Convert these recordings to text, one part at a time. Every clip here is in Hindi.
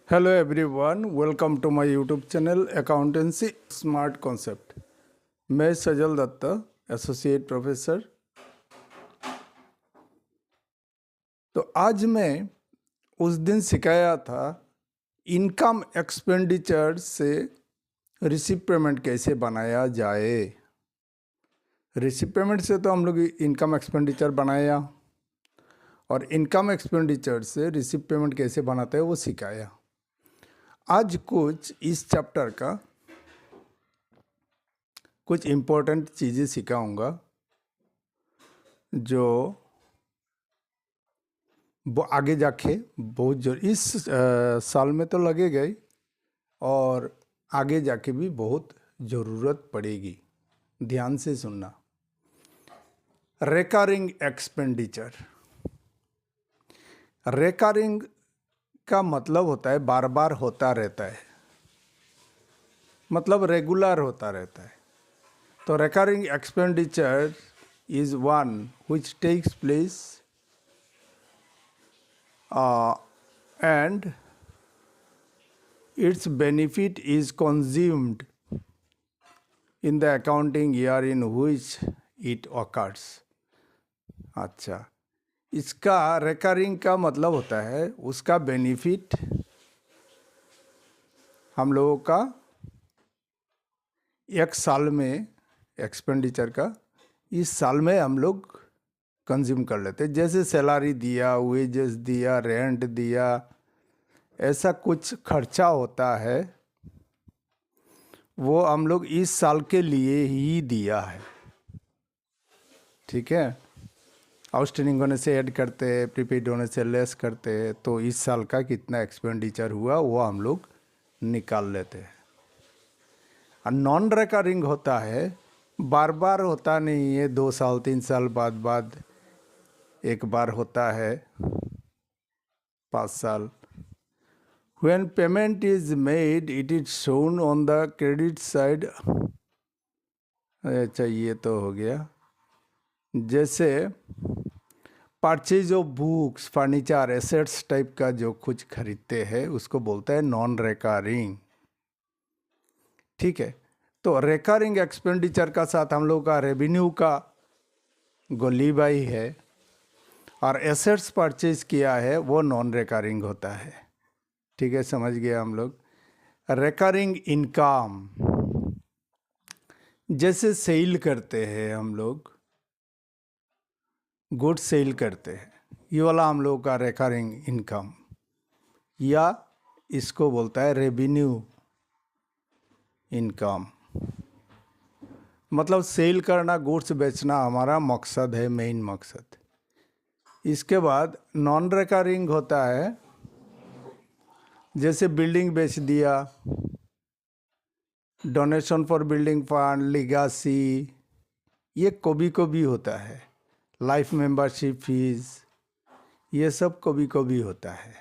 Hello everyone, welcome to my YouTube channel Accountancy Smart Concept. मैं सजल दत्ता, एसोसिएट प्रोफेसर। तो आज मैं उस दिन सिखाया था इनकम एक्सपेंडिचर से रिसिप्ट पेमेंट कैसे बनाया जाए। रिसिप्ट पेमेंट से तो हम लोग इनकम एक्सपेंडिचर बनाया और इनकम एक्सपेंडिचर से रिसिप्ट पेमेंट कैसे बनाते हैं वो सिखाया। आज कुछ इस चैप्टर का कुछ इम्पोर्टेंट चीज़ें सिखाऊंगा जो वो आगे जाके बहुत इस साल में तो लगेगा ही और आगे जाके भी बहुत ज़रूरत पड़ेगी। ध्यान से सुनना। Recurring expenditure. रेकरिंग का मतलब होता है बार बार होता रहता है, मतलब रेगुलर होता रहता है। तो recurring expenditure is one which takes place and its benefit is consumed in the accounting year in which it occurs। अच्छा, इसका रेकरिंग का मतलब होता है उसका बेनिफिट हम लोगों का एक साल में एक्सपेंडिचर का इस साल में हम लोग कंज्यूम कर लेते हैं। जैसे सैलरी दिया, वेजेस दिया, रेंट दिया, ऐसा कुछ खर्चा होता है वो हम लोग इस साल के लिए ही दिया है। ठीक है, आउटस्टैंडिंग होने से ऐड करते हैं, प्रीपेड होने से लेस करते हैं, तो इस साल का कितना एक्सपेंडिचर हुआ वो हम लोग निकाल लेते हैं। और नॉन रिकरिंग होता है, बार बार होता नहीं है, 2 साल 3 साल बाद एक बार होता है, 5 साल। When payment is made, it is shown on the credit side। अच्छा, ये तो हो गया। जैसे purchase of books, furniture, assets type का जो कुछ खरीदते हैं उसको बोलता है नॉन रिकरिंग। ठीक है, तो रिकरिंग एक्सपेंडिचर का साथ हम लोग का रेवेन्यू का गोली बाई है और एसेट्स परचेज किया है वो नॉन रिकरिंग होता है। ठीक है, समझ गए हम लोग। रिकरिंग इनकम, जैसे सेल करते हैं हम लोग, गुड सेल करते हैं, ये वाला हम लोग का रिकरिंग इनकम, या इसको बोलता है रेवेन्यू इनकम। मतलब सेल करना, गुड्स बेचना हमारा मकसद है, मेन मकसद। इसके बाद नॉन रिकरिंग होता है, जैसे बिल्डिंग बेच दिया, डोनेशन फॉर बिल्डिंग फंड, लिगासी, ये कभी कभी होता है। लाइफ मेंबरशिप फीस, ये सब कभी कभी होता है।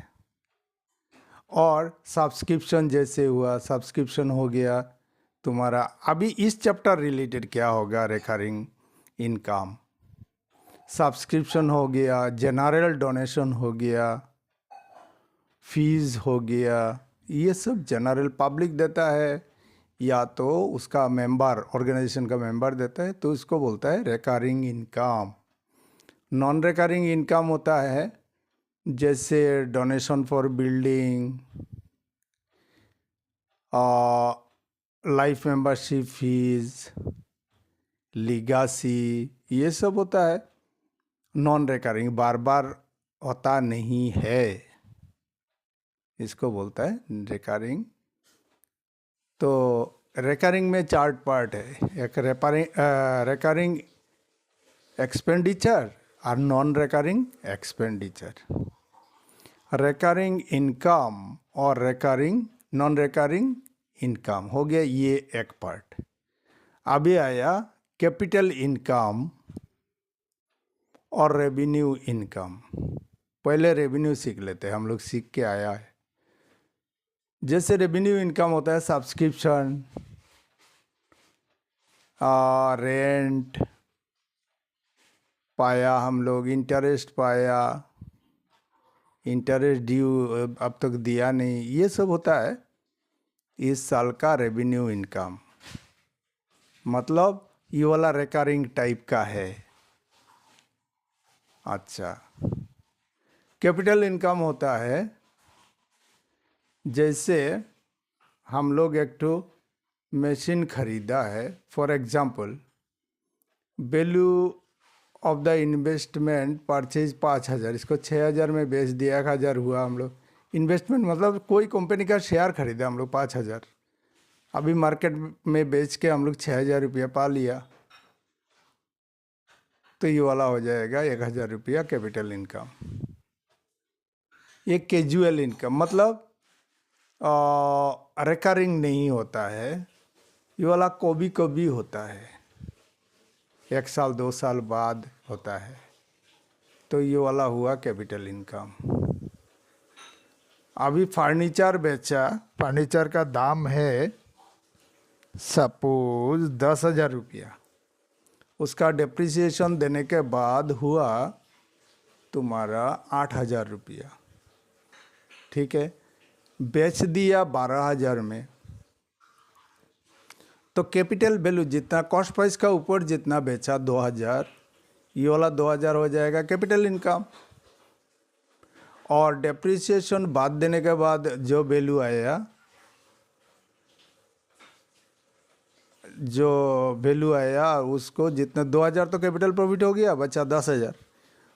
और सब्सक्रिप्शन जैसे हुआ, सब्सक्रिप्शन हो गया तुम्हारा। अभी इस चैप्टर रिलेटेड क्या होगा, रिकरिंग इनकम, सब्सक्रिप्शन हो गया, जनरल डोनेशन हो गया, फीस हो गया, ये सब जनरल पब्लिक देता है या तो उसका मेंबर, ऑर्गेनाइजेशन का मेंबर देता है, तो इसको बोलता है recurring income. Non recurring income होता है जैसे donation for building, life membership fees, legacy, ये सब होता है नॉन रिकरिंग, बार बार होता नहीं है, इसको बोलता है रिकरिंग। तो रिकरिंग में 4 पार्ट है, एक रिकरिंग एक्सपेंडिचर और non recurring expenditure, recurring income और रिकरिंग नॉन रिकरिंग इनकम हो गया, ये एक पार्ट। अभी आया कैपिटल इनकम और रेवेन्यू इनकम। पहले रेवेन्यू सीख लेते हैं, हम लोग सीख के आया है। जैसे रेवेन्यू इनकम होता है सब्सक्रिप्शन, रेंट पाया, हम लोग इंटरेस्ट पाया, इंटरेस्ट ड्यू अब तक दिया नहीं, ये सब होता है इस साल का रेवेन्यू इनकम। मतलब ये वाला रिकरिंग टाइप का है। अच्छा, कैपिटल इनकम होता है जैसे हम लोग एक तो मशीन खरीदा है, for example value of the investment purchase 5,000, इसको 6,000 में बेच दिया, 1,000 हुआ। हम लोग इन्वेस्टमेंट मतलब कोई कंपनी का शेयर खरीदा हम लोग 5,000, अभी मार्केट में बेच के हम लोग 6,000 रुपया पा लिया, तो ये वाला हो जाएगा 1,000 रुपया कैपिटल इनकम। ये कैजुअल इनकम मतलब रिकरिंग नहीं होता है, ये वाला कभी कभी होता है, 1 साल 2 साल बाद होता है, तो ये वाला हुआ कैपिटल इनकम। अभी फर्नीचर बेचा, फर्नीचर का दाम है सपोज 10,000 रुपया, उसका डिप्रिसिएशन देने के बाद हुआ तुम्हारा 8,000 रुपया, ठीक है। बेच दिया 12,000 में, तो कैपिटल वैल्यू जितना कॉस्ट प्राइस का ऊपर जितना बेचा 2,000, ये वाला 2,000 हो जाएगा कैपिटल इनकम। और डेप्रिसिएशन बाद देने के बाद जो वैल्यू आया, उसको जितना 2,000 तो कैपिटल प्रॉफिट हो गया, बचा 10,000।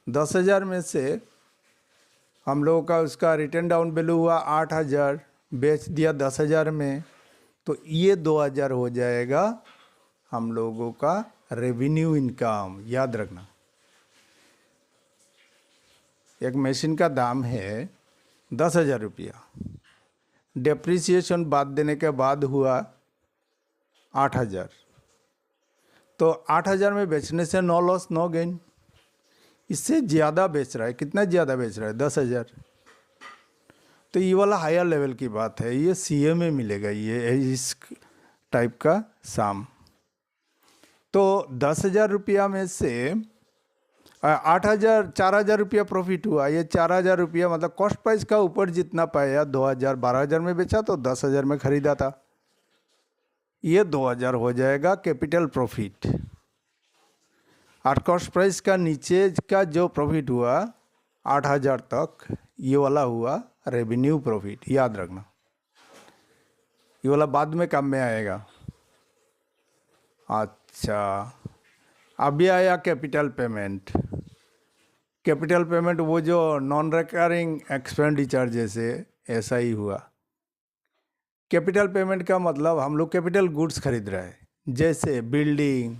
10,000 में से हम लोगों का उसका रिटर्न डाउन वैल्यू हुआ 8,000, बेच दिया 10,000 में, तो ये 2,000 हो जाएगा हम लोगों का रेवेन्यू इनकम। याद रखना, एक मशीन का दाम है 10,000 रुपया, डेप्रिसिएशन बाद देने के बाद हुआ 8,000, तो 8,000 में बेचने से नो लॉस नो गेन। इससे ज़्यादा बेच रहा है, कितना ज़्यादा बेच रहा है? 10,000। तो ये वाला हायर लेवल की बात है, ये सीए में मिलेगा, ये इस टाइप का साम। तो 10,000 रुपया में से 8,000 4,000 रुपया प्रॉफिट हुआ। ये 4,000 रुपया मतलब कॉस्ट प्राइस का ऊपर जितना पाया, 2,000 12,000 में बेचा तो 10,000 में खरीदा था, ये 2,000 हो जाएगा कैपिटल प्रॉफिट। और कॉस्ट प्राइस का नीचे का जो प्रॉफिट हुआ 8,000 तक, ये वाला हुआ रेवेन्यू प्रॉफिट। याद रखना, ये वाला बाद में काम में आएगा। अच्छा, अभी आया कैपिटल पेमेंट। कैपिटल पेमेंट वो जो नॉन रिकरिंग एक्सपेंडिचर जैसे ऐसा ही हुआ। कैपिटल पेमेंट का मतलब हम लोग कैपिटल गुड्स खरीद रहे हैं, जैसे बिल्डिंग,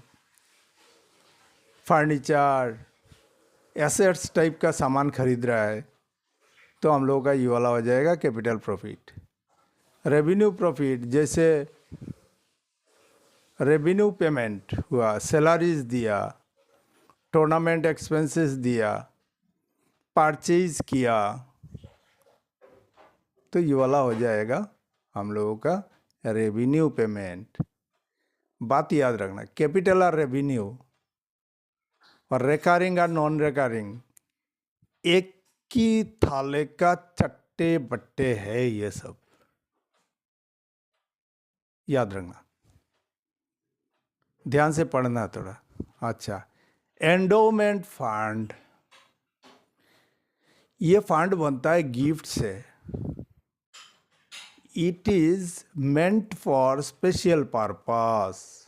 फर्नीचर, एसेट्स टाइप का सामान खरीद रहा है, तो हम लोगों का ये वाला हो जाएगा कैपिटल प्रॉफिट। रेवेन्यू प्रॉफिट जैसे रेवेन्यू पेमेंट हुआ, सैलरीज दिया, टूर्नामेंट एक्सपेंसेस दिया, परचेज किया, तो ये वाला हो जाएगा हम लोगों का रेवेन्यू पेमेंट। बात याद रखना, कैपिटल और रेवेन्यू और रिकरिंग और नॉन रिकरिंग एक ही थाले का चट्टे बट्टे है, ये सब याद रखना, ध्यान से पढ़ना थोड़ा। अच्छा, एंडोमेंट फंड, ये फंड बनता है गिफ्ट से। It is meant for special purpose.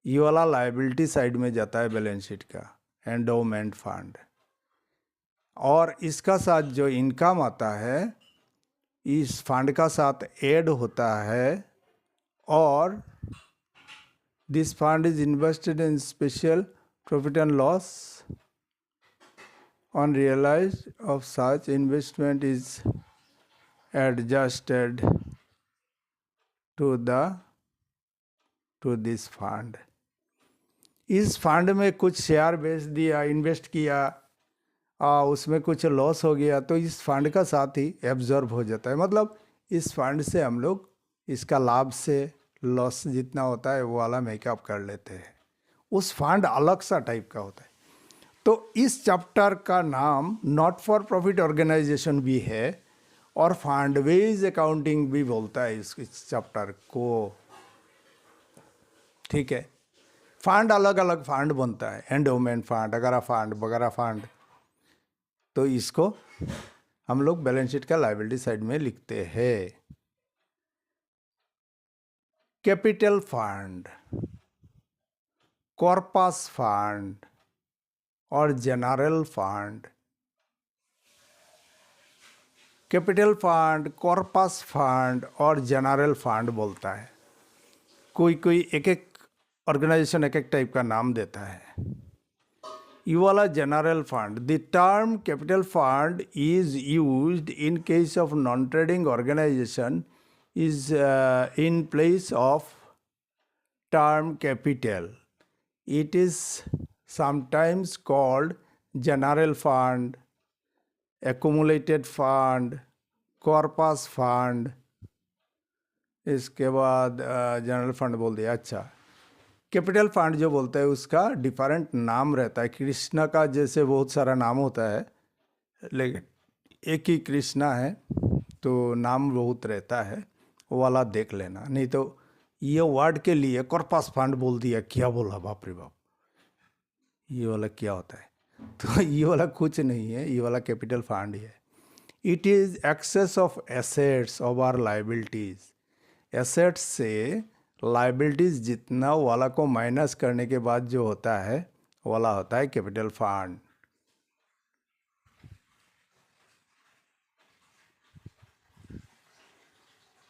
ये वाला लायबिलिटी साइड में जाता है बैलेंस शीट का, एंडोमेंट फंड। और इसका साथ जो इनकम आता है इस फंड का साथ ऐड होता है, और this fund is invested in special profit and loss on realise of such investment is adjusted to this fund. इस फंड में कुछ शेयर बेच दिया, इन्वेस्ट किया, उसमें कुछ लॉस हो गया, तो इस फंड का साथ ही एब्जॉर्ब हो जाता है। मतलब इस फंड से हम लोग इसका लाभ से लॉस जितना होता है वो वाला मेकअप कर लेते हैं। उस फंड अलग सा टाइप का होता है। तो इस चैप्टर का नाम नॉट फॉर प्रॉफिट ऑर्गेनाइजेशन भी है और फंड बेस्ड अकाउंटिंग भी बोलता है इस चैप्टर को। ठीक है, फंड अलग अलग फंड बनता है, एंडोमेंट फंड, अगरा फंड, वगैरह फंड। तो इसको हम लोग बैलेंस शीट का लायबिलिटी साइड में लिखते हैं। कैपिटल फंड, कॉर्पस फंड और general fund. Capital fund, corpus fund और जनरल फंड बोलता है। कोई एक एक ऑर्गेनाइजेशन एक एक टाइप का नाम देता है। ये वाला general fund, the term capital fund is used in case of non trading organisation is in place of term capital. It is sometimes called general fund, accumulated fund, corpus fund. इसके बाद जनरल फंड बोल दिया। अच्छा, कैपिटल फंड जो बोलते हैं उसका डिफरेंट नाम रहता है। कृष्णा का जैसे बहुत सारा नाम होता है, लेकिन एक ही कृष्णा है तो नाम बहुत रहता है, वो वाला देख लेना। नहीं तो ये वर्ड के लिए कॉर्पस फंड बोल दिया, क्या बोला, बाप रे बाप, ये वाला क्या होता है? तो ये वाला कुछ नहीं है, ये वाला कैपिटल फंड है। It is excess of assets over liabilities. Assets से लाइबिलिटीज जितना वाला को माइनस करने के बाद जो होता है वाला होता है कैपिटल फंड।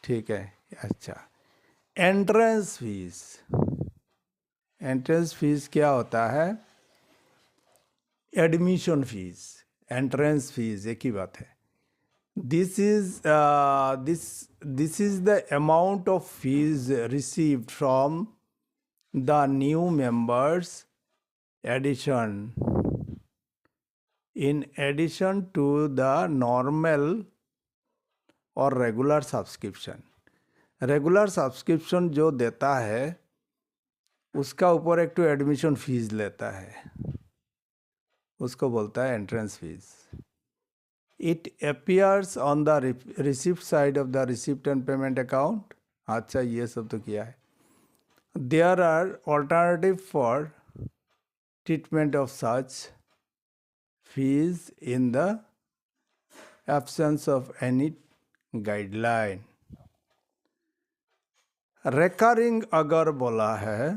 ठीक है। अच्छा, एंट्रेंस फीस। एंट्रेंस फीस क्या होता है? एडमिशन फीस, एंट्रेंस फीस एक ही बात है। This is the amount of fees received from the new members addition in addition to the normal और रेगुलर सब्सक्रिप्शन। रेगुलर सब्सक्रिप्शन जो देता है उसका ऊपर एक तो एडमिशन फीस लेता है, उसको बोलता है entrance fees. It appears on the receipt side of the receipt and payment account. अच्छा, ये सब तो किया है। There are alternative for treatment of such fees in the absence of any guideline। recurring अगर बोला है,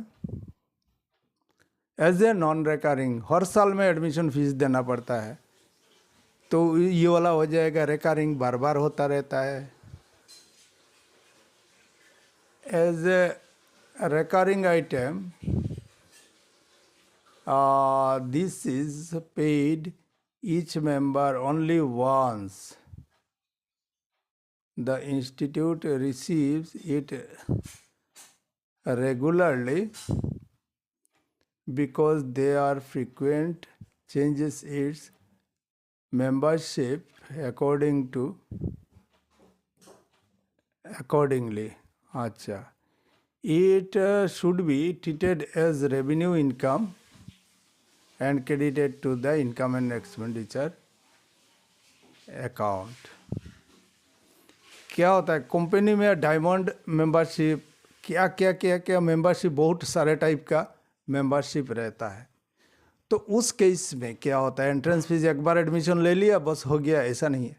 एज ए नॉन रिकरिंग हर साल में एडमिशन फीस देना पड़ता है, तो ये वाला हो जाएगा रिकरिंग, बार बार होता रहता है। As a recurring item this is paid each member only once. The institute receives it regularly because they are frequent changes its membership accordingly. अच्छा, it should be treated as revenue income and credited to the income and expenditure account। क्या होता है कंपनी में? डायमंड मेंबरशिप, क्या क्या क्या क्या मेंबरशिप, बहुत सारे टाइप का मेंबरशिप रहता है। तो उस केस में क्या होता है, एंट्रेंस फीस एक बार एडमिशन ले लिया बस हो गया, ऐसा नहीं है।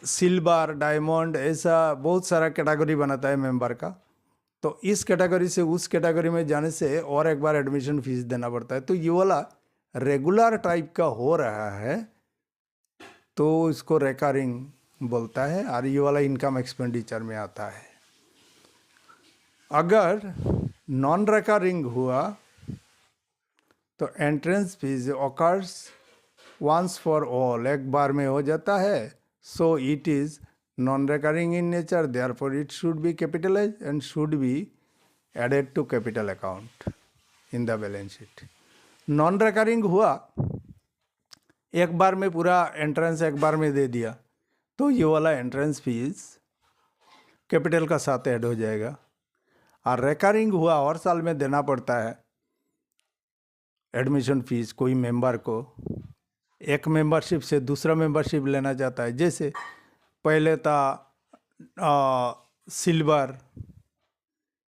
सिल्वर, डायमंड, ऐसा बहुत सारा कैटेगरी बनाता है मेंबर का। तो इस कैटेगरी से उस कैटेगरी में जाने से और एक बार एडमिशन फीस देना पड़ता है। तो ये वाला रेगुलर टाइप का हो रहा है तो इसको रिकरिंग बोलता है, और ये वाला इनकम एक्सपेंडिचर में आता है। अगर नॉन रिकरिंग हुआ तो entrance fees occurs once for all, एक बार में हो जाता है। So it is non-recurring in nature, therefore it should be capitalized and should be added to capital account in the balance sheet। non-recurring हुआ, एक बार में पूरा एंट्रेंस एक बार में दे दिया, तो ये वाला एंट्रेंस फीस कैपिटल का साथ ऐड हो जाएगा। और रिकरिंग हुआ, हर साल में देना पड़ता है, एडमिशन फीस कोई मेंबर को एक मेंबरशिप से दूसरा मेंबरशिप लेना चाहता है, जैसे पहले था सिल्वर,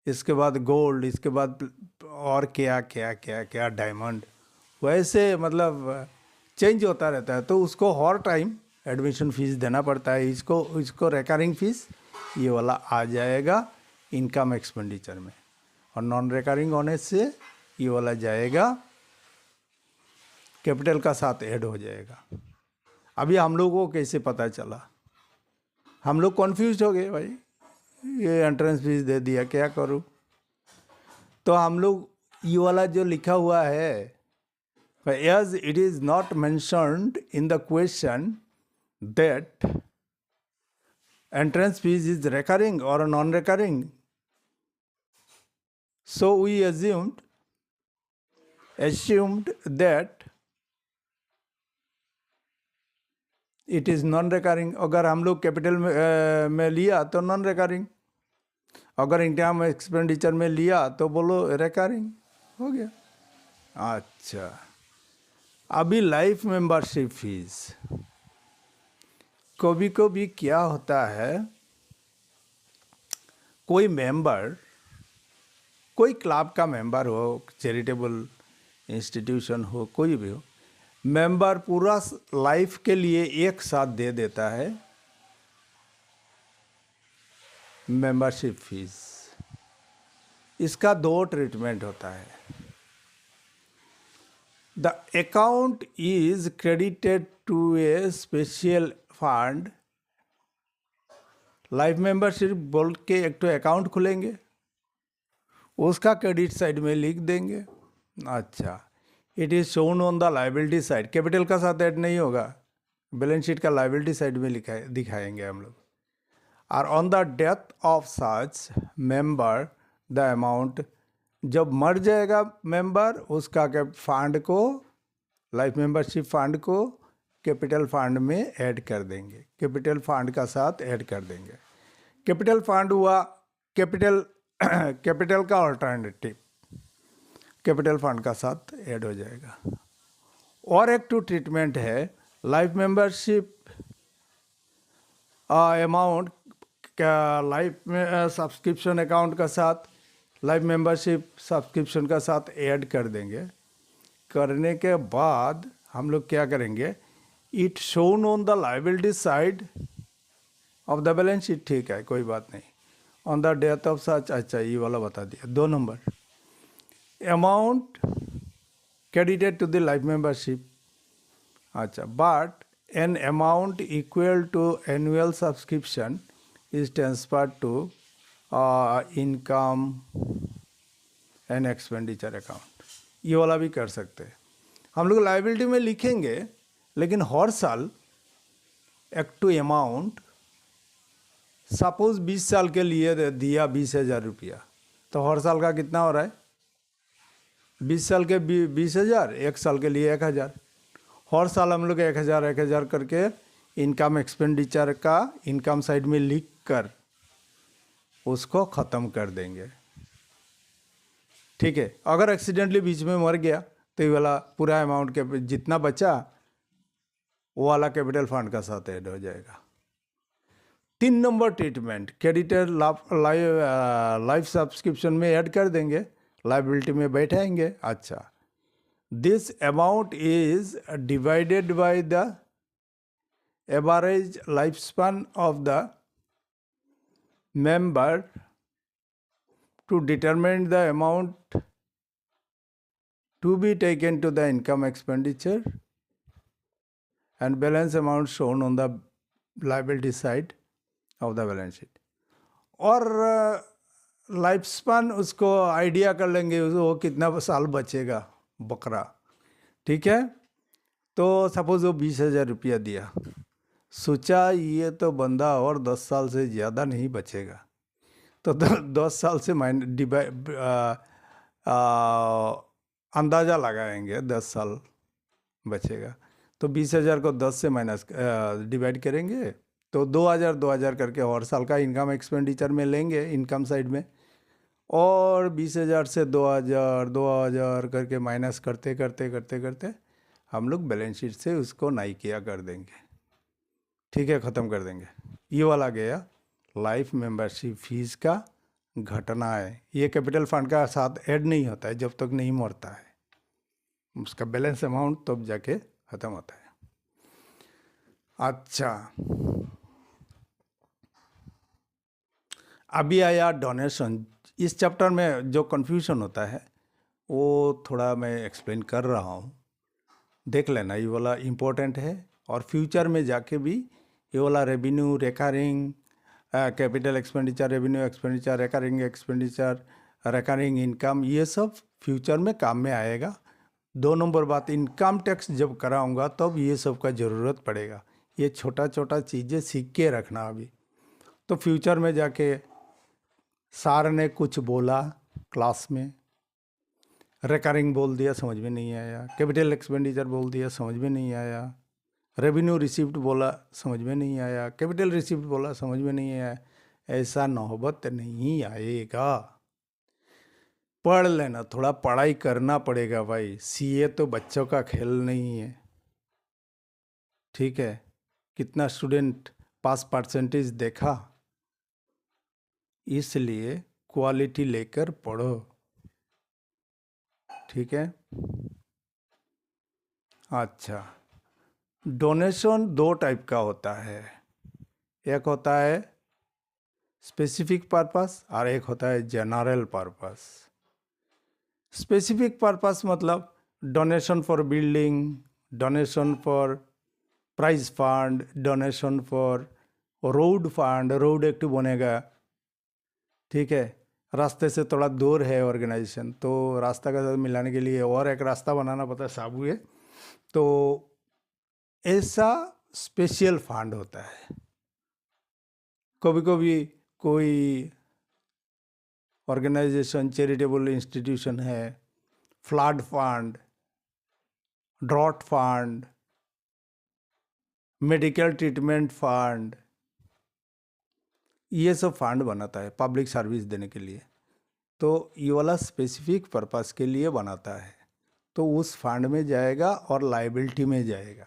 इसके बाद गोल्ड, इसके बाद और क्या क्या क्या क्या डायमंड, वैसे मतलब चेंज होता रहता है, तो उसको हर टाइम एडमिशन फीस देना पड़ता है। इसको रिकरिंग फीस ये वाला आ जाएगा इनकम एक्सपेंडिचर में, और नॉन रिकरिंग होने से ये वाला जाएगा कैपिटल का साथ ऐड हो जाएगा। अभी हम लोगों को कैसे पता चला? हम लोग कन्फ्यूज हो गए, भाई ये एंट्रेंस फीस दे दिया, क्या करूं? तो हम लोग ये वाला जो लिखा हुआ है, as it is not mentioned in the question that entrance fees is recurring or non-recurring, so we assumed that it is non-recurring। अगर हम लोग कैपिटल में लिया तो नॉन रिकरिंग, अगर इनकम एक्सपेंडिचर में लिया तो बोलो रिकरिंग, हो गया। अच्छा, अभी लाइफ मेंबरशिप फीस, कभी कभी क्या होता है, कोई मेंबर, कोई क्लब का मेंबर हो, चैरिटेबल इंस्टीट्यूशन हो, कोई भी हो, मेंबर पूरा लाइफ के लिए एक साथ दे देता है मेंबरशिप फीस। इसका दो ट्रीटमेंट होता है। The account is credited to a special fund। Life membership बोल के एक तो अकाउंट खुलेंगे, उसका क्रेडिट साइड में लिख देंगे। अच्छा, it is shown on the liability side, capital का साथ ऐड नहीं होगा, बैलेंस शीट का लाइबिलिटी साइड में दिखाएंगे हम लोग। और on the death of such member the amount, जब मर जाएगा मेंबर, उसका फंड को, लाइफ मेंबरशिप फंड को कैपिटल फंड में ऐड कर देंगे, कैपिटल फंड का साथ ऐड कर देंगे। कैपिटल फंड हुआ कैपिटल का अल्टरनेटिव, कैपिटल फंड का साथ ऐड हो जाएगा। और एक टू ट्रीटमेंट है, लाइफ मेंबरशिप अमाउंट क्या लाइफ में सब्सक्रिप्शन अकाउंट का साथ, लाइफ मेंबरशिप सब्सक्रिप्शन का साथ ऐड कर देंगे। करने के बाद हम लोग क्या करेंगे, it shown on the liability side of the balance sheet, ठीक है कोई बात नहीं। On the death of such, अच्छा ये वाला बता दिया। 2 number, amount credited to the life membership, अच्छा, but an amount equal to annual subscription is transferred to income and expenditure account। ये वाला भी कर सकते हैं हम लोग। लाइबिलिटी में लिखेंगे, लेकिन हर साल एक टू अमाउंट, सपोज 20 साल के लिए दिया 20,000 रुपया, तो हर साल का कितना हो रहा है? 20 साल के 20,000, एक साल के लिए 1,000। हर साल हम लोग 1,000 करके इनकम एक्सपेंडिचर का इनकम साइड में लिख कर उसको ख़त्म कर देंगे, ठीक है। अगर एक्सीडेंटली बीच में मर गया तो ये वाला पूरा अमाउंट के जितना बचा वो वाला कैपिटल फंड का साथ ऐड हो जाएगा। 3 number treatment, creditor life subscription में ऐड कर देंगे, लाइबिलिटी में बैठाएंगे। अच्छा, this amount is divided by the average life span of the member to determine the amount to be taken to the income expenditure and balance amount shown on the liability side of the balance sheet. और लाइफ स्पैन उसको आइडिया कर लेंगे, वो कितना साल बचेगा बकरा, ठीक है। तो सपोज वो 20,000 रुपया दिया, सोचा ये तो बंदा और 10 साल से ज़्यादा नहीं बचेगा, तो 10 साल से अंदाज़ा लगाएंगे 10 साल बचेगा, तो 20,000 को 10 से माइनस डिवाइड करेंगे, तो 2,000 करके हर साल का इनकम एक्सपेंडिचर में लेंगे इनकम साइड में, और 20,000 से 2,000 2,000 करके माइनस करते करते करते करते हम लोग बैलेंस शीट से उसको नहीं किया कर देंगे। ठीक है, ख़त्म कर देंगे। ये वाला गया लाइफ मेंबरशिप फीस का घटना है। ये कैपिटल फंड का साथ ऐड नहीं होता है जब तक नहीं मरता है, उसका बैलेंस अमाउंट तब जाके ख़त्म होता है। अच्छा, अभी आया डोनेशन। इस चैप्टर में जो कन्फ्यूजन होता है वो थोड़ा मैं एक्सप्लेन कर रहा हूँ, देख लेना। ये वाला इम्पोर्टेंट है और फ्यूचर में जाके भी ये वाला revenue, recurring capital expenditure, revenue expenditure, recurring expenditure, recurring income, ये सब फ्यूचर में काम में आएगा। 2 नंबर बात, इनकम टैक्स जब कराऊंगा तब ये सब का ज़रूरत पड़ेगा। ये छोटा छोटा चीज़ें सीख के रखना अभी, तो फ्यूचर में जाके सर ने कुछ बोला क्लास में, रिकरिंग बोल दिया समझ में नहीं आया, कैपिटल एक्सपेंडिचर बोल दिया समझ में नहीं आया, रेवेन्यू रिसिप्ट बोला समझ में नहीं आया, कैपिटल रिसिप्ट बोला समझ में नहीं आया, ऐसा नौबत नहीं आएगा। पढ़ लेना, थोड़ा पढ़ाई करना पड़ेगा भाई। सीए तो बच्चों का खेल नहीं है। ठीक है, कितना स्टूडेंट पास परसेंटेज देखा, इसलिए क्वालिटी लेकर पढ़ो। ठीक है। अच्छा, डोनेशन 2 टाइप का होता है, एक होता है स्पेसिफिक पर्पस और एक होता है जनरल पर्पस। स्पेसिफिक पर्पस मतलब donation for building, donation for prize fund, donation for road fund, road एक बनेगा। ठीक है, रास्ते से थोड़ा दूर है ऑर्गेनाइजेशन, तो रास्ता का साथ मिलाने के लिए और एक रास्ता बनाना पड़ता है, साबुए। तो ऐसा स्पेशल फंड होता है। कभी कभी कोई ऑर्गेनाइजेशन, चैरिटेबल इंस्टीट्यूशन है, flood fund, drought fund, medical treatment fund, ये सब फंड बनाता है पब्लिक सर्विस देने के लिए। तो ये वाला स्पेसिफिक पर्पस के लिए बनाता है, तो उस फंड में जाएगा और लाइबिलिटी में जाएगा।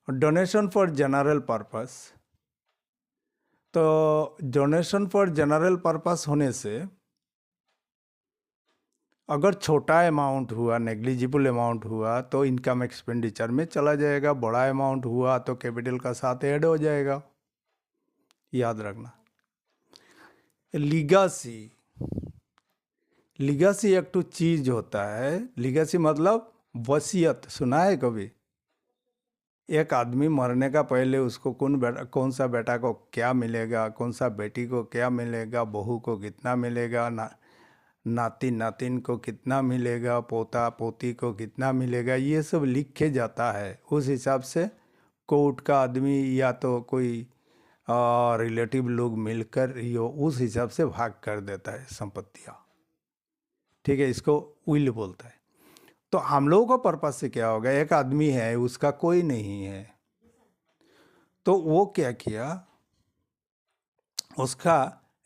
डोनेशन फॉर जनरल पर्पस, तो डोनेशन फॉर जनरल पर्पस होने से अगर छोटा अमाउंट हुआ, नेग्लिजिबल अमाउंट हुआ तो इनकम एक्सपेंडिचर में चला जाएगा, बड़ा अमाउंट हुआ तो कैपिटल का साथ ऐड हो जाएगा, याद रखना। लीगासी, लीगासी एक तो चीज होता है। लीगासी मतलब वसीयत, सुना है कभी? एक आदमी मरने का पहले उसको कौन सा बेटा को क्या मिलेगा, कौन सा बेटी को क्या मिलेगा, बहू को कितना मिलेगा, नाती नातिन को कितना मिलेगा, पोता पोती को कितना मिलेगा, ये सब लिखे जाता है। उस हिसाब से कोर्ट का आदमी या तो कोई रिलेटिव लोग मिलकर ये उस हिसाब से भाग कर देता है संपत्तियाँ। ठीक है, इसको विल बोलता है। तो हम लोगों का पर्पस से क्या होगा, एक आदमी है उसका कोई नहीं है, तो वो क्या किया, उसका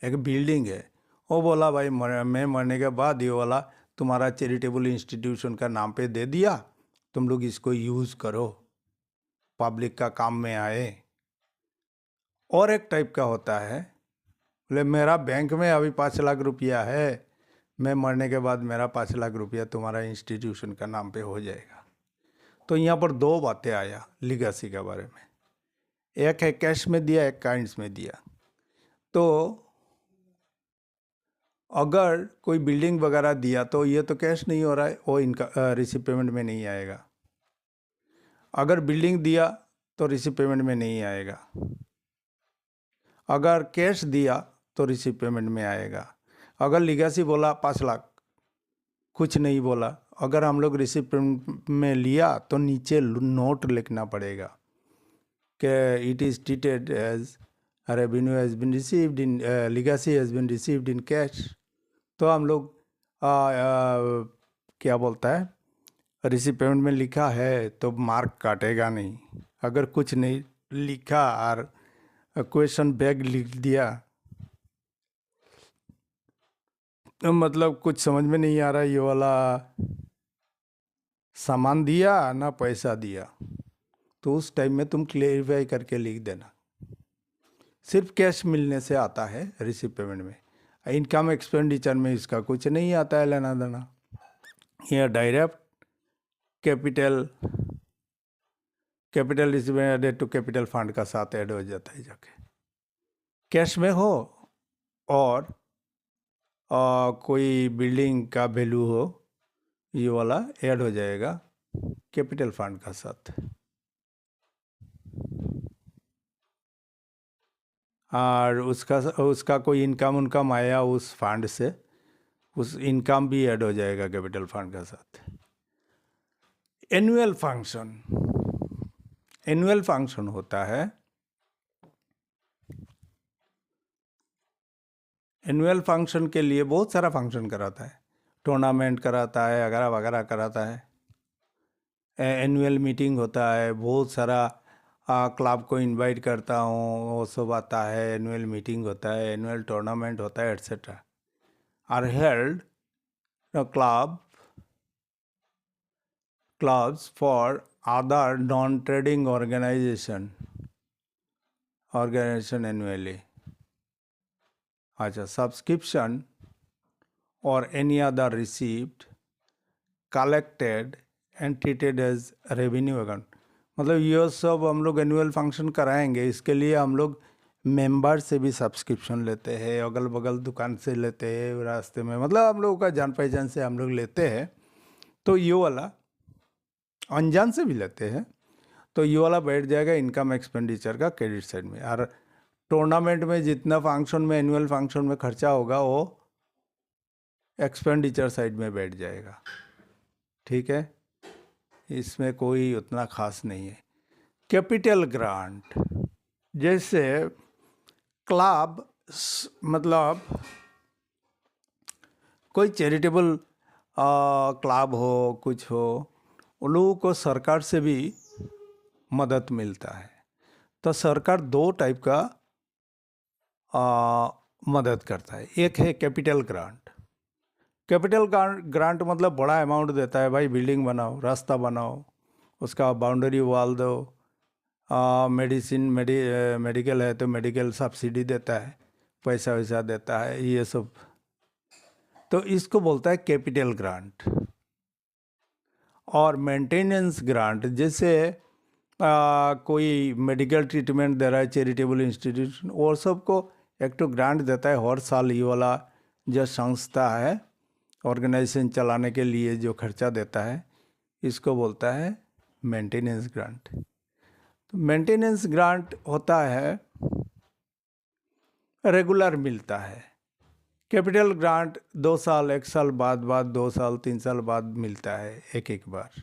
एक बिल्डिंग है, वो बोला भाई मैं मरने के बाद ये वाला तुम्हारा चैरिटेबल इंस्टीट्यूशन का नाम पे दे दिया, तुम लोग इसको यूज़ करो, पब्लिक का काम में आए। और एक टाइप का होता है, बोले मेरा बैंक में अभी 5 लाख रुपया है, मैं मरने के बाद मेरा 5 लाख रुपया तुम्हारा इंस्टीट्यूशन का नाम पे हो जाएगा। तो यहाँ पर 2 बातें आया लीगेसी के बारे में, एक है कैश में दिया, एक काइंड्स में दिया। तो अगर कोई बिल्डिंग वगैरह दिया तो ये तो कैश नहीं हो रहा है, वो इनका रिसीव पेमेंट में नहीं आएगा। अगर बिल्डिंग दिया तो रिसीव पेमेंट में नहीं आएगा। अगर कैश दिया तो रिसीव पेमेंट में आएगा। अगर लीगेसी बोला 5 लाख, कुछ नहीं बोला, अगर हम लोग रिसीव पेमेंट में लिया तो नीचे नोट लिखना पड़ेगा कि it is treated as revenue has been received in, legacy has been received in cash. तो हम लोग क्या बोलता है, रिसीव पेमेंट में लिखा है तो मार्क काटेगा नहीं। अगर कुछ नहीं लिखा और क्वेश्चन बैग लिख दिया मतलब कुछ समझ में नहीं आ रहा, ये वाला सामान दिया ना पैसा दिया, तो उस टाइम में तुम क्लेरिफाई करके लिख देना। सिर्फ कैश मिलने से आता है रिसिप्ट पेमेंट में, इनकम एक्सपेंडिचर में इसका कुछ नहीं आता है लेना देना। यह direct capital is added to capital fund का साथ ऐड हो जाता है जाके, कैश में हो और कोई बिल्डिंग का वैल्यू हो, ये वाला ऐड हो जाएगा कैपिटल फंड का साथ। और उसका कोई इनकम आया उस फंड से, उस इनकम भी ऐड हो जाएगा कैपिटल फंड का साथ। एनुअल फंक्शन होता है, एनुअल फंक्शन के लिए बहुत सारा फंक्शन कराता है, टूर्नामेंट कराता है, वगैरह वगैरह कराता है। एनुअल मीटिंग होता है, बहुत सारा क्लब को इनवाइट करता हूँ, वो सब आता है, एनुअल मीटिंग होता है, एनुअल टूर्नामेंट होता है, etcetera are held clubs for other non-trading organization annually. अच्छा, subscription or any other received collected and treated as revenue account। मतलब ये सब हम लोग एनुअल फंक्शन कराएंगे, इसके लिए हम लोग मेंबर से भी सब्सक्रिप्शन लेते हैं, अगल बगल दुकान से लेते हैं, रास्ते में, मतलब हम लोगों का जान पहचान से हम लोग लेते हैं, तो ये वाला अनजान से भी लेते हैं, तो ये वाला बैठ जाएगा इनकम एक्सपेंडिचर का क्रेडिट साइड में। और टूर्नामेंट में जितना फंक्शन में, एनुअल फंक्शन में खर्चा होगा वो एक्सपेंडिचर साइड में बैठ जाएगा। ठीक है, इसमें कोई उतना खास नहीं है। कैपिटल ग्रांट, जैसे क्लब, मतलब कोई चैरिटेबल क्लब हो, कुछ हो, उन लोगों को सरकार से भी मदद मिलता है। तो सरकार दो टाइप का मदद करता है। एक है कैपिटल ग्रांट। कैपिटल ग्रांट मतलब बड़ा अमाउंट देता है, भाई बिल्डिंग बनाओ, रास्ता बनाओ, उसका बाउंड्री वॉल दो, मेडिकल है तो मेडिकल सब्सिडी देता है, पैसा वैसा देता है, ये सब। तो इसको बोलता है कैपिटल ग्रांट। और मेंटेनेंस ग्रांट, जैसे कोई मेडिकल ट्रीटमेंट दे रहा है चैरिटेबल इंस्टीट्यूशन, और सबको एक तो ग्रांट देता है हर साल। ये वाला जो संस्था है ऑर्गेनाइजेशन चलाने के लिए जो खर्चा देता है, इसको बोलता है मेंटेनेंस ग्रांट। तो मेंटेनेंस ग्रांट होता है, रेगुलर मिलता है। कैपिटल ग्रांट 2 साल, 1 साल बाद 2 साल 3 साल बाद मिलता है, एक बार।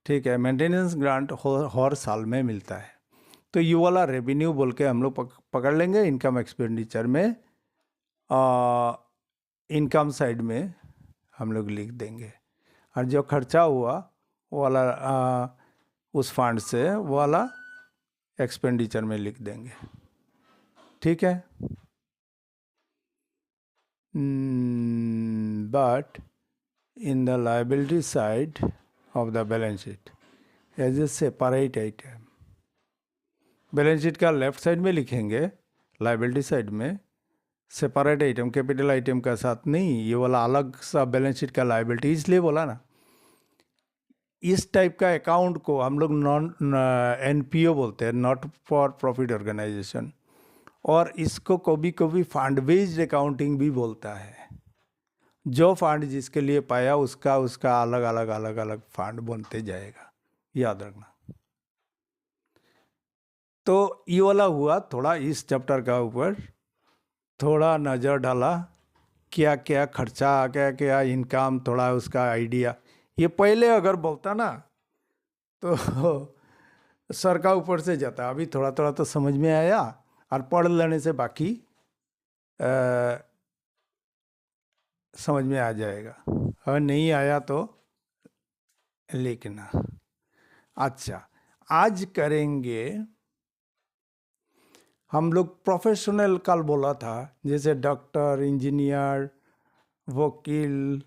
ठीक है, मेंटेनेंस ग्रांट हर साल में मिलता है। तो ये वाला रेवेन्यू बोल के हम लोग पकड़ लेंगे इनकम एक्सपेंडिचर में, इनकम साइड में हम लोग लिख देंगे। और जो खर्चा हुआ वो वाला उस फंड से वो वाला एक्सपेंडिचर में लिख देंगे। ठीक है, but in the liability side of the balance sheet as a separate item, balance sheet का लेफ्ट साइड में लिखेंगे, लाइबिलिटी साइड में सेपरेट आइटम, कैपिटल आइटम का साथ नहीं, ये वाला अलग सा बैलेंस शीट का लाइबिलिटी। इसलिए बोला ना, इस टाइप का अकाउंट को हम लोग NPO बोलते हैं, नॉट फॉर प्रॉफिट ऑर्गेनाइजेशन, और इसको कभी कभी फंड बेस्ड अकाउंटिंग भी बोलता है। जो फंड जिसके लिए पाया उसका अलग अलग फंड बनते जाएगा, याद रखना। तो ये वाला हुआ थोड़ा इस चैप्टर का ऊपर थोड़ा नज़र डाला, क्या क्या खर्चा, क्या क्या इनकम, थोड़ा उसका आइडिया। ये पहले अगर बोलता ना तो सर का ऊपर से जाता, अभी थोड़ा थोड़ा तो समझ में आया, और पढ़ लेने से बाकी समझ में आ जाएगा। अगर नहीं आया तो लिखना। अच्छा, आज करेंगे हम लोग प्रोफेशनल, कल बोला था, जैसे डॉक्टर, इंजीनियर, वकील,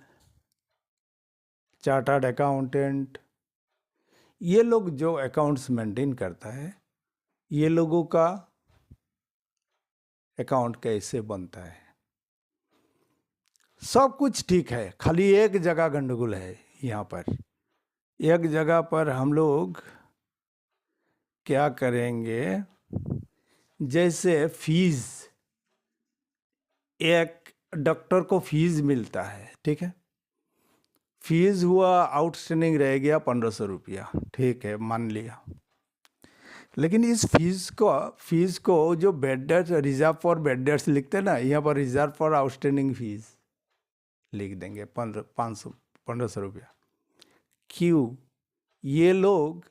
चार्टर्ड अकाउंटेंट, ये लोग जो अकाउंट्स मेंटेन करता है, ये लोगों का अकाउंट कैसे बनता है। सब कुछ ठीक है, खाली एक जगह गंडगोल है यहाँ पर। एक जगह पर हम लोग क्या करेंगे, जैसे फीस, एक डॉक्टर को फीस मिलता है, ठीक है, फीस हुआ आउटस्टैंडिंग रह गया 1500 रुपया, ठीक है, मान लिया। लेकिन इस फीस को जो bad debts, reserve for bad debts लिखते हैं ना, यहाँ पर रिजर्व फॉर आउटस्टैंडिंग फीस लिख देंगे 1500 रुपया। क्यों? ये लोग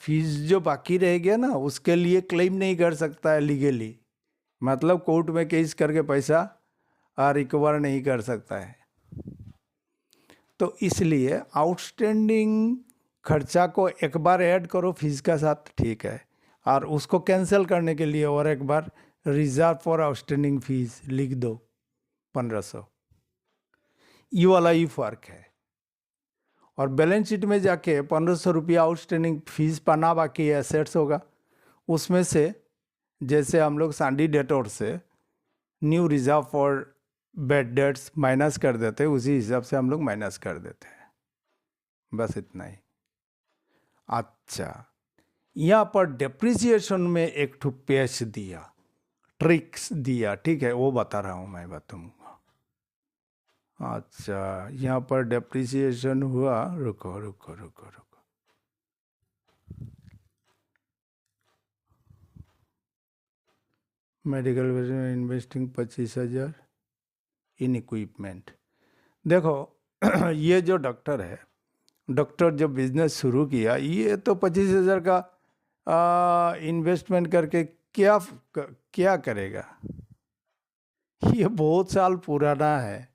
फीस जो बाकी रह गया ना, उसके लिए क्लेम नहीं कर सकता है लीगली, मतलब कोर्ट में केस करके पैसा रिकवर नहीं कर सकता है। तो इसलिए आउटस्टैंडिंग खर्चा को एक बार ऐड करो फीस का साथ, ठीक है, और उसको कैंसिल करने के लिए और एक बार रिजर्व फॉर आउटस्टैंडिंग फीस लिख दो 1500। ये वाला ही फर्क है। और बैलेंस शीट में जाके 1500 रुपया आउटस्टैंडिंग फीस पाना बाकी एसेट्स होगा, उसमें से जैसे हम लोग सांडी डेटोर से new reserve for bad debts minus कर देते हैं, उसी हिसाब से हम लोग माइनस कर देते हैं, बस इतना ही। अच्छा, यहाँ पर डेप्रिसिएशन में एक ठो पेश दिया, ट्रिक्स दिया, ठीक है, वो बता रहा हूँ मैं, बताऊँगा। अच्छा, यहाँ पर डेप्रिसिएशन हुआ, रुको रुको रुको रुको, मेडिकल इन्वेस्टिंग 25,000 इन इक्विपमेंट। देखो ये जो डॉक्टर है, डॉक्टर जब बिजनेस शुरू किया, ये तो 25,000 का इन्वेस्टमेंट करके क्या करेगा। ये बहुत साल पुराना है,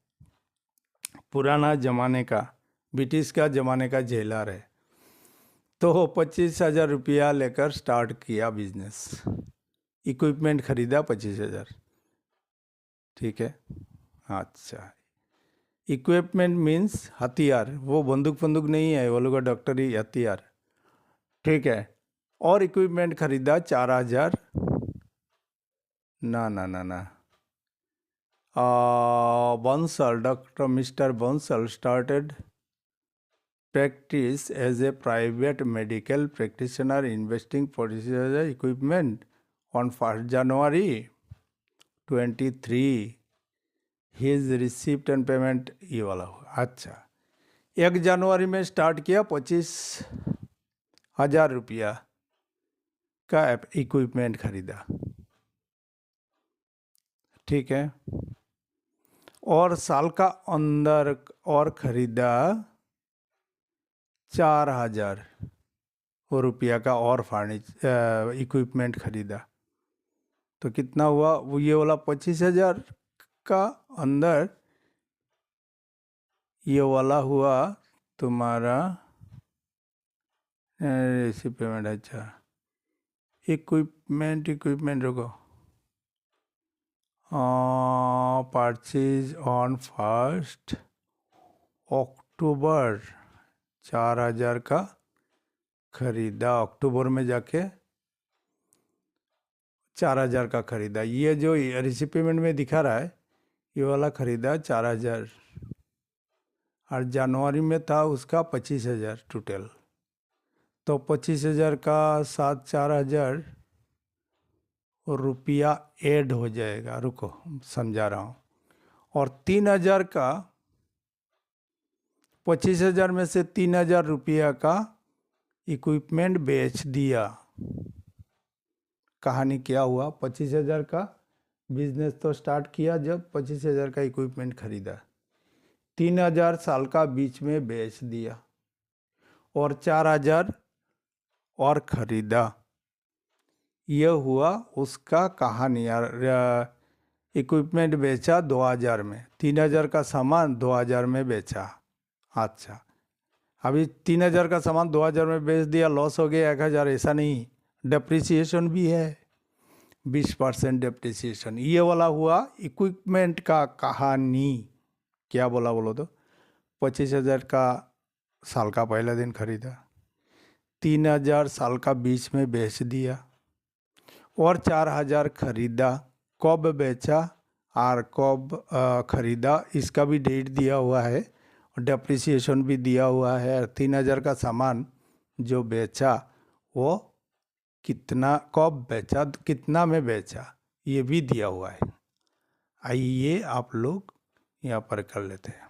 पुराना ज़माने का, ब्रिटिश का ज़माने का जेलर है। तो 25,000 रुपया लेकर स्टार्ट किया बिजनेस, इक्विपमेंट खरीदा 25,000, ठीक है। अच्छा, इक्विपमेंट मीन्स हथियार, वो बंदूक नहीं है, वो लोग का डॉक्टरी हथियार, ठीक है। और इक्विपमेंट खरीदा 4,000, ना ना ना ना, Bansal, doctor mister Bansal started practice as a private medical practitioner, investing 40,000 equipment on 1st January 23. His receipt and payment ये वाला हुआ। अच्छा, 1 जनवरी में स्टार्ट किया, 25,000 रुपया का इक्विपमेंट खरीदा, ठीक है। और साल का अंदर और खरीदा 4,000 रुपया का और इक्विपमेंट खरीदा, तो कितना हुआ, वो ये वाला 25,000 का अंदर ये वाला हुआ तुम्हारा रिसीव पेमेंट। अच्छा, इक्विपमेंट रुको, परचेज ऑन 1 अक्टूबर 4,000 का खरीदा, अक्टूबर में जाके 4,000 का खरीदा। ये जो रिसीव पेमेंट में दिखा रहा है, ये वाला खरीदा 4,000, और जनवरी में था उसका 25,000 टोटल, तो 25,000 का साथ 4,000 रुपया ऐड हो जाएगा, रुको समझा रहा हूँ। और 3,000 का, 25,000 में से 3,000 रुपया का इक्विपमेंट बेच दिया। कहानी क्या हुआ, 25,000 का बिजनेस तो स्टार्ट किया जब 25,000 का इक्विपमेंट खरीदा, 3,000 साल का बीच में बेच दिया, और 4,000 और खरीदा। यह हुआ उसका कहानी। इक्विपमेंट बेचा 2,000 में, 3,000 का सामान 2,000 में बेचा। अच्छा, अभी 3,000 का सामान 2,000 में बेच दिया, लॉस हो गया 1,000, ऐसा नहीं, डेप्रिसिएशन भी है, 20% डेप्रिसिएशन। ये वाला हुआ इक्विपमेंट का कहानी। क्या बोला बोलो तो? 25,000 का साल का पहला दिन खरीदा, 3,000 साल का बीच में बेच दिया, और 4,000 खरीदा। कब बेचा और कब खरीदा इसका भी डेट दिया हुआ है, और डेप्रिसिएशन भी दिया हुआ है। 3,000 का सामान जो बेचा वो कितना, कब बेचा, कितना में बेचा, ये भी दिया हुआ है। आइए आप लोग यहाँ पर कर लेते हैं।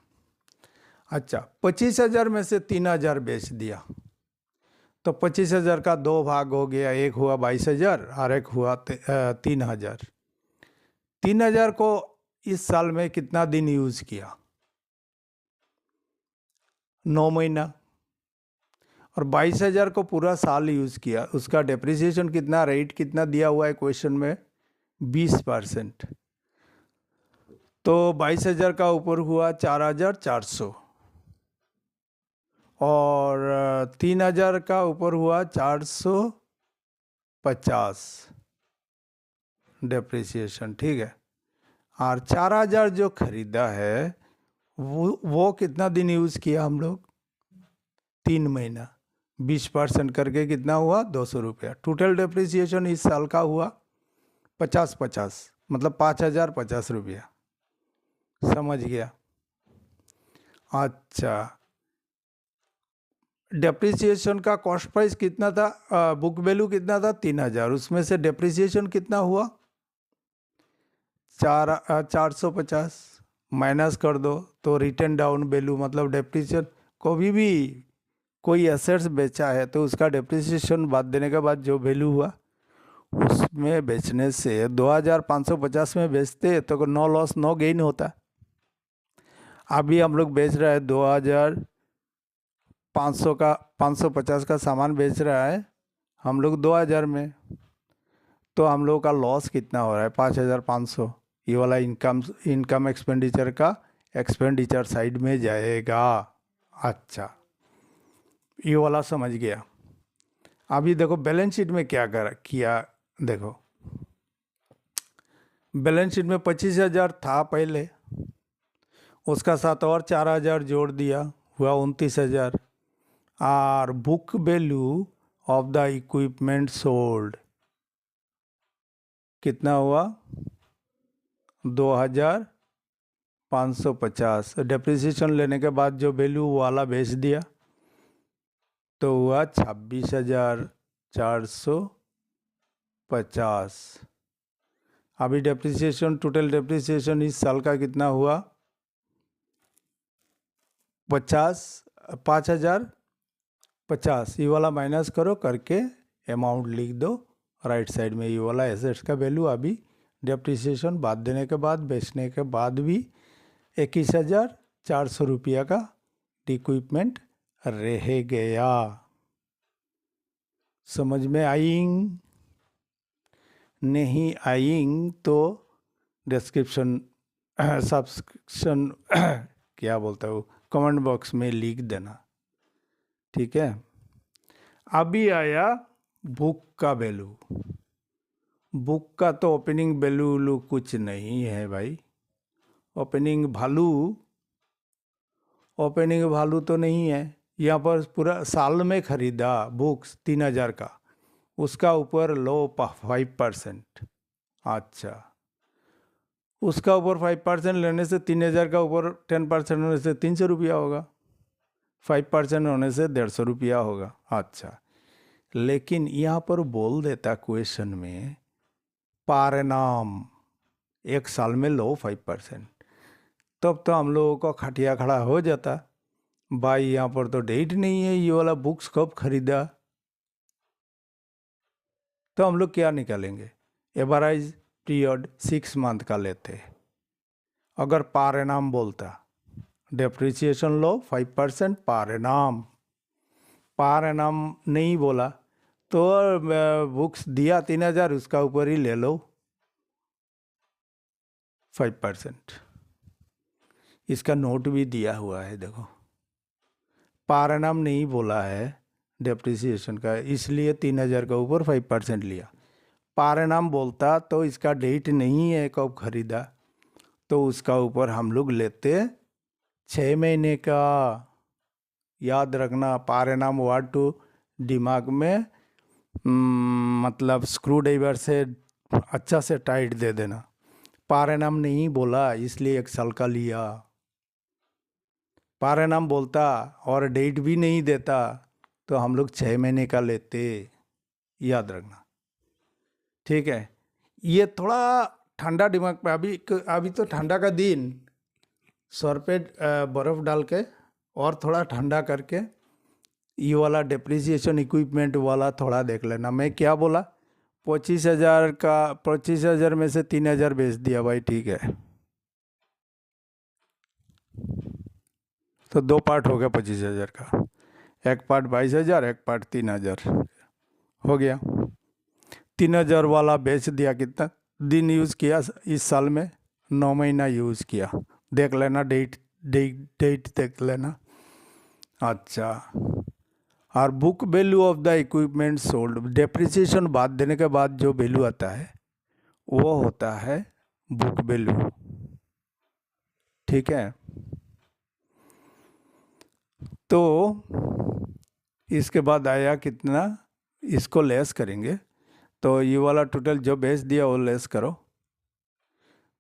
अच्छा, 25,000 में से 3,000 बेच दिया, तो 25,000 का दो भाग हो गया, एक हुआ 22,000 और एक हुआ 3,000। 3,000 को इस साल में कितना दिन यूज किया? 9 महीना। और 22,000 को पूरा साल यूज किया, उसका डेप्रिसिएशन कितना, रेट कितना दिया हुआ है क्वेश्चन में? 20%। तो 22,000 का ऊपर हुआ 4,400, और 3,000 का ऊपर हुआ 450 डेप्रिसिएशन, ठीक है। और 4,000 जो खरीदा है वो कितना दिन यूज़ किया हम लोग? 3 महीना। 20% करके कितना हुआ? 200 रुपया। टोटल डेप्रिसिएशन इस साल का हुआ 50-50, मतलब 5,050 रुपया। समझ गया? अच्छा, डेप्रिसिएशन का कॉस्ट प्राइस कितना था? बुक वैल्यू कितना था? 3,000। उसमें से डेप्रिसिएशन कितना हुआ? 450 माइनस कर दो तो रिटर्न डाउन वैल्यू, मतलब डेप्रिसिएशन। कभी भी कोई एसेट्स बेचा है तो उसका डेप्रिसिएशन बाद देने के बाद जो वैल्यू हुआ, उसमें बेचने से 2,550 में बेचते तो नो लॉस नो गेन होता। अभी हम लोग बेच रहे हैं 2,500 का, 550 का सामान बेच रहा है हम लोग 2,000 में, तो हम लोग का लॉस कितना हो रहा है? 5,500। ये वाला इनकम एक्सपेंडिचर का एक्सपेंडिचर साइड में जाएगा। अच्छा, ये वाला समझ गया। अभी देखो बैलेंस शीट में क्या किया, देखो बैलेंस शीट में 25,000 था पहले, उसका साथ और 4,000 जोड़ दिया, हुआ 29,000। और book value of the equipment sold कितना हुआ? 2,550। डेप्रिसिएशन लेने के बाद जो वैल्यू वाला बेच दिया तो हुआ 26,450। अभी डेप्रिसिएशन, टोटल डेप्रिसिएशन इस साल का कितना हुआ? 5,050। ये वाला माइनस करो, करके अमाउंट लिख दो राइट साइड में। ये वाला एसेट्स का वैल्यू अभी डेप्रिसिएशन बाद देने के बाद, बेचने के बाद भी 21,400 रुपया का इक्विपमेंट रह गया। समझ में आइंग? नहीं आइंग तो डिस्क्रिप्शन, सब्सक्रिप्शन क्या बोलता हूँ, कमेंट बॉक्स में लिख देना, ठीक है। अभी आया बुक का वैल्यू। बुक का तो ओपनिंग वैल्यू कुछ नहीं है भाई। ओपनिंग वैल्यू तो नहीं है यहाँ पर। पूरा साल में खरीदा बुक्स 3,000 का, उसका ऊपर लो 5%। अच्छा, उसका ऊपर 5% लेने से 3,000 का ऊपर 10% होने से 300 रुपया होगा, 5% होने से 150 रुपया होगा। अच्छा, लेकिन यहाँ पर बोल देता क्वेश्चन में पारनाम, एक साल में लो 5%, तब तो हम लोगों का खटिया खड़ा हो जाता। भाई यहाँ पर तो डेट नहीं है, ये वाला बुक्स कब खरीदा, तो हम लोग क्या निकालेंगे? एवरेज पीरियड 6 मंथ का लेते। अगर पारनाम बोलता, डेप्रिसिएशन लो 5%, पारनाम नहीं बोला तो बुक्स दिया 3,000, उसका ऊपर ही ले लो 5%। इसका नोट भी दिया हुआ है, देखो। पारनाम नहीं बोला है डेप्रिसिएशन का, इसलिए 3,000 का ऊपर 5% लिया। पारनाम बोलता तो इसका डेट नहीं है कब खरीदा, तो उसका ऊपर हम लोग लेते 6 महीने का। याद रखना, पारेनाम वर्ड टू दिमाग में मतलब स्क्रू ड्राइवर से अच्छा से टाइट दे देना। पारेनाम नहीं बोला इसलिए 1 साल का लिया। पारेनाम बोलता और डेट भी नहीं देता तो हम लोग 6 महीने का लेते। याद रखना, ठीक है। ये थोड़ा ठंडा दिमाग पे, अभी तो ठंडा का दिन, सर पे बर्फ़ डाल के और थोड़ा ठंडा करके ये वाला डेप्रिसिएशन इक्विपमेंट वाला थोड़ा देख लेना। मैं क्या बोला, 25,000 का, 25,000 में से 3,000 बेच दिया भाई, ठीक है। तो 2 पार्ट हो गया 25,000 का, एक पार्ट 22,000, एक पार्ट 3,000 हो गया। 3,000 वाला बेच दिया। कितना दिन यूज़ किया इस साल में? 9 महीना यूज़ किया। देख लेना, डेट देख लेना। अच्छा, और book value of the equipment sold, depreciation बाद देने के बाद जो वैल्यू आता है वो होता है बुक वैल्यू, ठीक है। तो इसके बाद आया कितना, इसको लेस करेंगे तो ये वाला टोटल जो बेच दिया वो लेस करो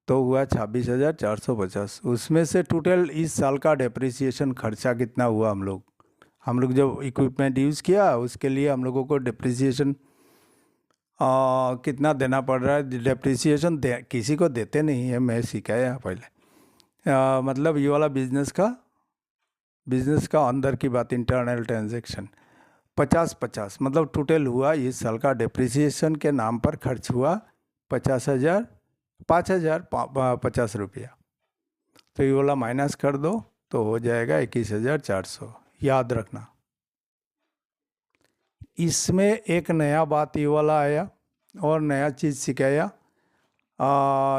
तो हुआ 26,450। उसमें से टोटल इस साल का डेप्रिसिएशन खर्चा कितना हुआ, हम लोग जो इक्विपमेंट यूज़ किया उसके लिए हम लोगों को डेप्रिसिएशन कितना देना पड़ रहा है। डेप्रिसिएशन किसी को देते नहीं है, मैं सिखाया पहले। मतलब ये वाला बिजनेस का अंदर की बात, इंटरनल ट्रांजैक्शन 50-50, मतलब टोटल हुआ इस साल का डेप्रिसिएशन के नाम पर खर्च हुआ 5,050 रुपया। तो ये वाला माइनस कर दो तो हो जाएगा 21,400। याद रखना, इसमें एक नया बात ये वाला आया और नया चीज़ सिखाया।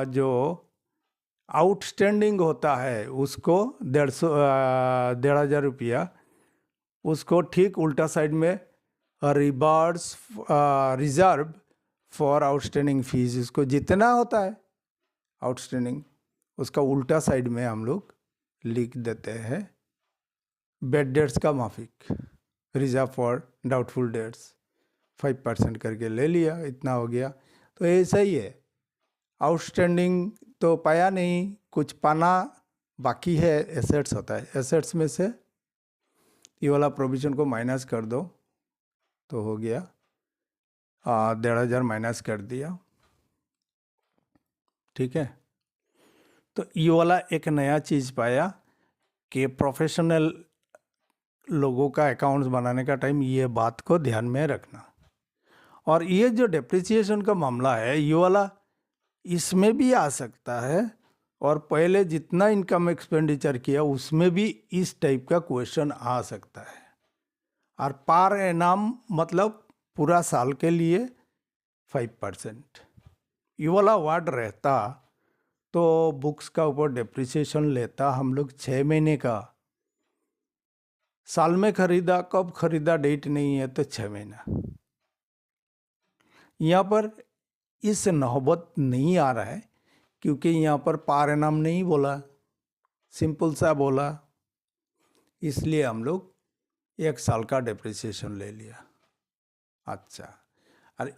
जो आउटस्टैंडिंग होता है उसको 1,500 रुपया, उसको ठीक उल्टा साइड में रिजर्व फॉर आउटस्टैंडिंग फीस, उसको जितना होता है आउटस्टैंडिंग उसका उल्टा साइड में हम लोग लिख देते हैं बैड डेट्स का माफिक, रिजर्व फॉर डाउटफुल डेट्स 5% करके ले लिया, इतना हो गया। तो ऐसा ही है, आउटस्टैंडिंग तो पाया नहीं, कुछ पाना बाकी है, एसेट्स होता है। एसेट्स में से ये वाला प्रोविजन को माइनस कर दो तो हो गया 1,500 माइनस कर दिया, ठीक है। तो ये वाला एक नया चीज़ पाया कि प्रोफेशनल लोगों का अकाउंट्स बनाने का टाइम ये बात को ध्यान में रखना। और ये जो डेप्रिसिएशन का मामला है ये वाला इसमें भी आ सकता है, और पहले जितना इनकम एक्सपेंडिचर किया उसमें भी इस टाइप का क्वेश्चन आ सकता है। और पर एनम मतलब पूरा साल के लिए 5%, ये वाला वर्ड रहता तो बुक्स का ऊपर डेप्रिसिएशन लेता हम लोग 6 महीने का। साल में खरीदा, कब खरीदा डेट नहीं है तो 6 महीना। यहाँ पर इस नौबत नहीं आ रहा है क्योंकि यहाँ पर पार एनाम नहीं बोला, सिंपल सा बोला, इसलिए हम लोग 1 साल का डेप्रिसिएशन ले लिया। अच्छा, अरे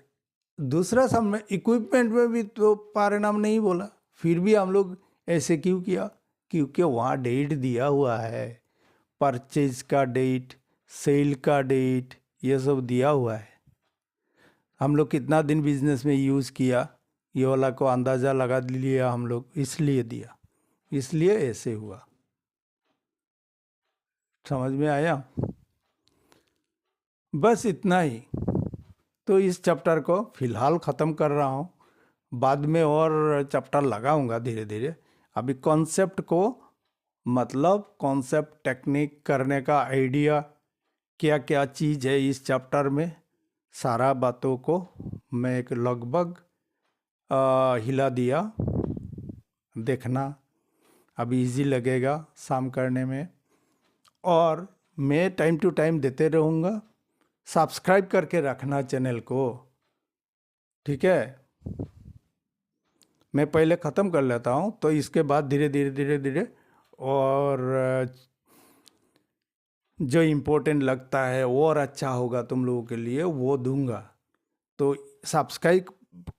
दूसरा सब में इक्विपमेंट में भी तो पार एनाम नहीं बोला, फिर भी हम लोग ऐसे क्यों किया? क्योंकि वहाँ डेट दिया हुआ है, परचेज का डेट, सेल का डेट, ये सब दिया हुआ है। हम लोग कितना दिन बिजनेस में यूज़ किया ये वाला को अंदाज़ा लगा लिया हम लोग, इसलिए दिया, इसलिए ऐसे हुआ। समझ में आया? बस इतना ही। तो इस चैप्टर को फिलहाल ख़त्म कर रहा हूँ, बाद में और चैप्टर लगाऊंगा धीरे धीरे। अभी कॉन्सेप्ट को, मतलब कॉन्सेप्ट टेक्निक करने का आइडिया क्या क्या चीज़ है इस चैप्टर में, सारा बातों को मैं एक लगभग हिला दिया। देखना, अभी इजी लगेगा शाम करने में, और मैं टाइम टू टाइम देते रहूँगा। सब्सक्राइब करके रखना चैनल को, ठीक है। मैं पहले ख़त्म कर लेता हूँ तो इसके बाद धीरे धीरे और जो इम्पोर्टेंट लगता है और अच्छा होगा तुम लोगों के लिए वो दूंगा। तो सब्सक्राइब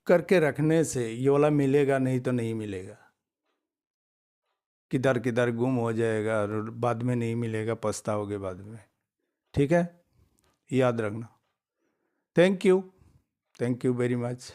करके रखने से ये वाला मिलेगा, नहीं तो नहीं मिलेगा। किधर किधर गुम हो जाएगा और बाद में नहीं मिलेगा, पछताओगे बाद में। ठीक है, याद रखना। Thank you very much.